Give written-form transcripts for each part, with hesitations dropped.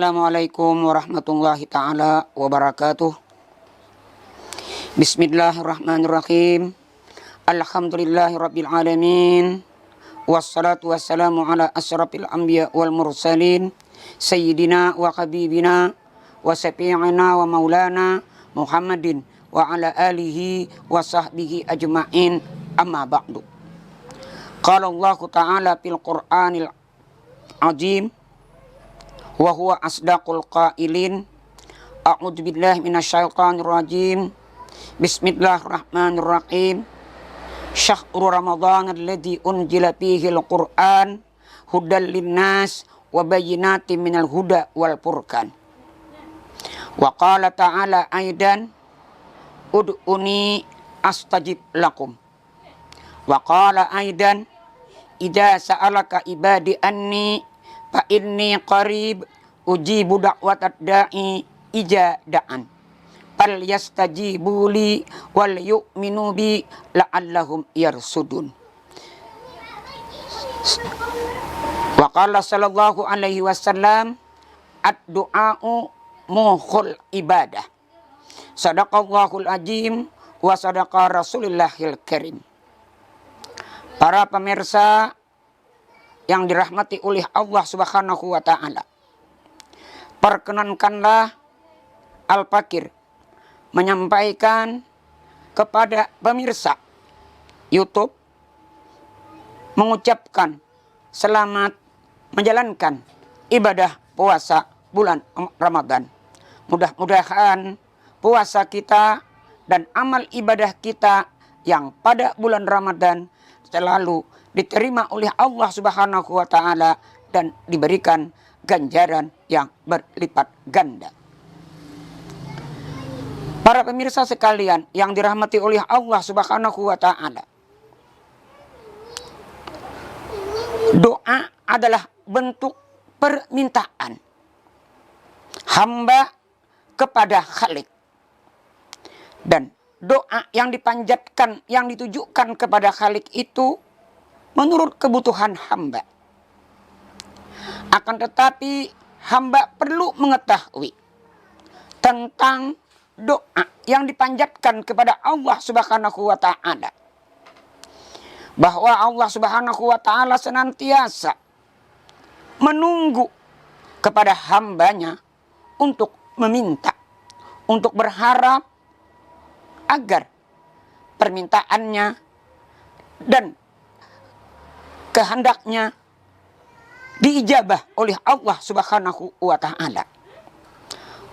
Assalamualaikum warahmatullahi ta'ala wabarakatuh. Bismillahirrahmanirrahim. Alhamdulillahi rabbil alamin. Wassalatu wassalamu ala asrafil anbiya wal mursalin. Sayyidina wa habibina wa syafi'ina wa maulana Muhammadin wa ala alihi wa sahbihi ajma'in, amma ba'du. Qala Allah ta'ala fil Qur'anil azim wa huwa asdaqul qailin. A'udzu billahi minasyaitonir rajim. Bismillahirrahmanirrahim. Syahrul Ramadan alladzi unzila fihi al-Qur'an hudan linnas wa bayyinatin minal huda wal furqan. Wa qala ta'ala aidan ud'uni astajib lakum. Wa qala aidan idza sa'alaka ibadi anni fa inni qarib ujibu da'watad da'i ija da'an fal yastajibu li wal yu'minu bi la'allahum yarsudun. Wa qala sallallahu alaihi wasallam ad-du'a'u mukhul ibadah. Sadaqallahul azim wa sadaqa rasulillahil karim. Para pemirsa yang dirahmati oleh Allah Subhanahu wa ta'ala, perkenankanlah Al-Fakir menyampaikan kepada pemirsa YouTube mengucapkan selamat menjalankan ibadah puasa bulan Ramadan. Mudah-mudahan puasa kita dan amal ibadah kita yang pada bulan Ramadan selalu diterima oleh Allah Subhanahu wa ta'ala dan diberikan ganjaran yang berlipat ganda. Para pemirsa sekalian yang dirahmati oleh Allah Subhanahu wa ta'ala, doa adalah bentuk permintaan hamba kepada Khalik. Dan doa yang dipanjatkan, yang ditujukan kepada Khalik itu menurut kebutuhan hamba. Akan tetapi hamba perlu mengetahui tentang doa yang dipanjatkan kepada Allah Subhanahu wa ta'ala, bahwa Allah Subhanahu wa ta'ala senantiasa menunggu kepada hambanya untuk meminta, untuk berharap agar permintaannya dan kehendaknya diijabah oleh Allah Subhanahu wa ta'ala.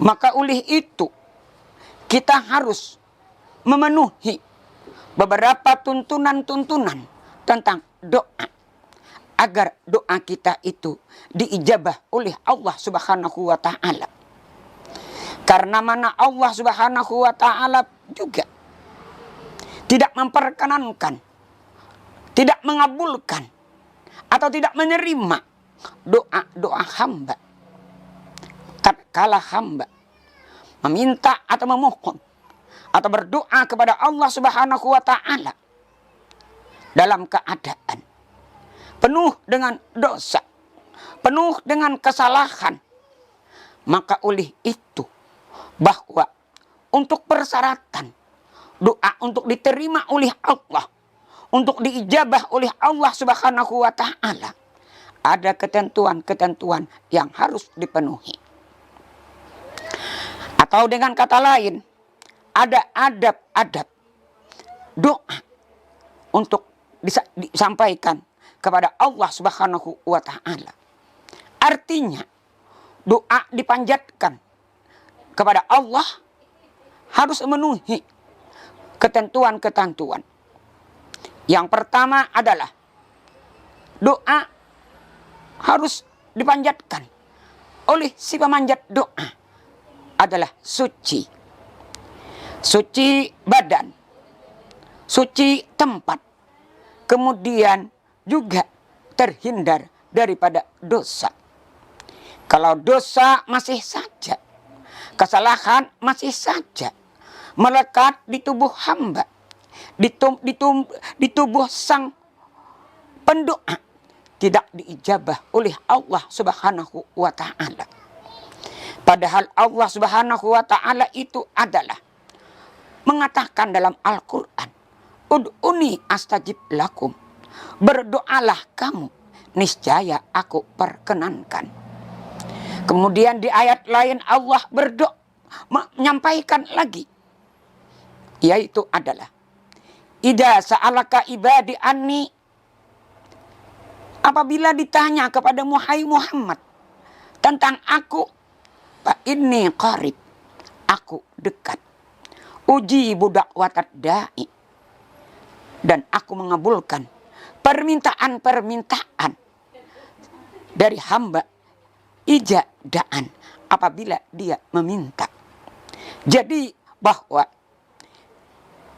Maka oleh itu kita harus memenuhi beberapa tuntunan-tuntunan tentang doa agar doa kita itu diijabah oleh Allah Subhanahu wa ta'ala. Karena mana Allah Subhanahu wa ta'ala juga tidak memperkenankan, tidak mengabulkan atau tidak menerima doa-doa hamba tatkala hamba meminta atau memohon atau berdoa kepada Allah Subhanahu wa ta'ala dalam keadaan penuh dengan dosa, penuh dengan kesalahan. Maka oleh itu bahwa untuk persyaratan doa untuk diterima oleh Allah, untuk diijabah oleh Allah Subhanahu wa ta'ala, ada ketentuan-ketentuan yang harus dipenuhi. Atau dengan kata lain, ada adab-adab doa untuk disampaikan kepada Allah Subhanahu wa ta'ala. Artinya doa dipanjatkan kepada Allah harus memenuhi ketentuan-ketentuan. Yang pertama adalah doa harus dipanjatkan oleh si pemanjat doa adalah suci. Suci badan, suci tempat, kemudian juga terhindar daripada dosa. Kalau dosa masih saja, kesalahan masih saja melekat di tubuh hamba, di tubuh sang pendoa, tidak diijabah oleh Allah Subhanahu wa ta'ala. Padahal Allah Subhanahu wa ta'ala itu adalah mengatakan dalam Al-Quran, ud'uni astajib lakum. Berdoalah kamu, niscaya aku perkenankan. Kemudian di ayat lain Allah berdoa, menyampaikan lagi, yaitu adalah, idza sa'alaka ibadi anni, apabila ditanya kepada Muhammad tentang aku, fa inni qarib, aku dekat. Uji budak watat da'i, dan aku mengabulkan permintaan-permintaan dari hamba ijadaan apabila dia meminta. Jadi bahwa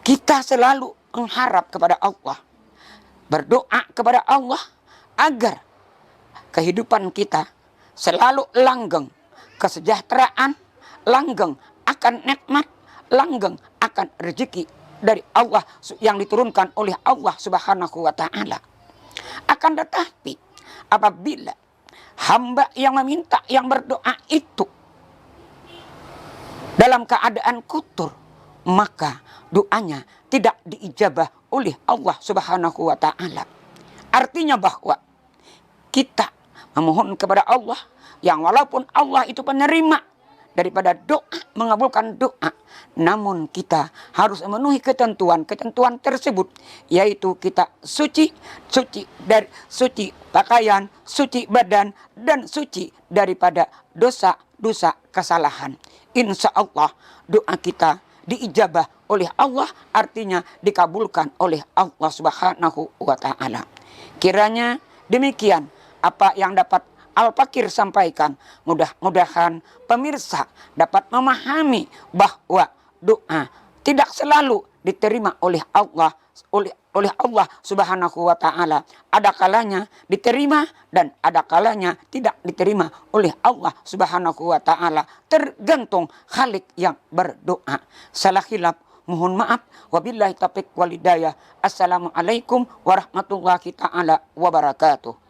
kita selalu mengharap kepada Allah, berdoa kepada Allah agar kehidupan kita selalu langgeng kesejahteraan, langgeng akan nikmat, langgeng akan rezeki dari Allah yang diturunkan oleh Allah Subhanahu wa ta'ala. Akan tetapi apabila hamba yang meminta, yang berdoa itu dalam keadaan kotor, maka doanya tidak diijabah oleh Allah Subhanahu wa ta'ala. Artinya bahwa kita memohon kepada Allah yang walaupun Allah itu penerima daripada doa, mengabulkan doa, namun kita harus memenuhi ketentuan tersebut, yaitu kita suci dari suci pakaian, suci badan, dan suci daripada dosa-dosa kesalahan. Insya Allah doa kita diijabah oleh Allah, artinya dikabulkan oleh Allah Subhanahu wa ta'ala. Kiranya demikian apa yang dapat Al-Fakir sampaikan. Mudah-mudahan pemirsa dapat memahami bahwa doa tidak selalu diterima oleh Allah Subhanahu wa ta'ala. Ada kalanya diterima dan ada kalanya tidak diterima oleh Allah Subhanahu wa ta'ala. Tergantung khalik yang berdoa. Salah khilaf mohon maaf. Wabillahi taufiq wal hidayah. Assalamualaikum warahmatullahi ta'ala wabarakatuh.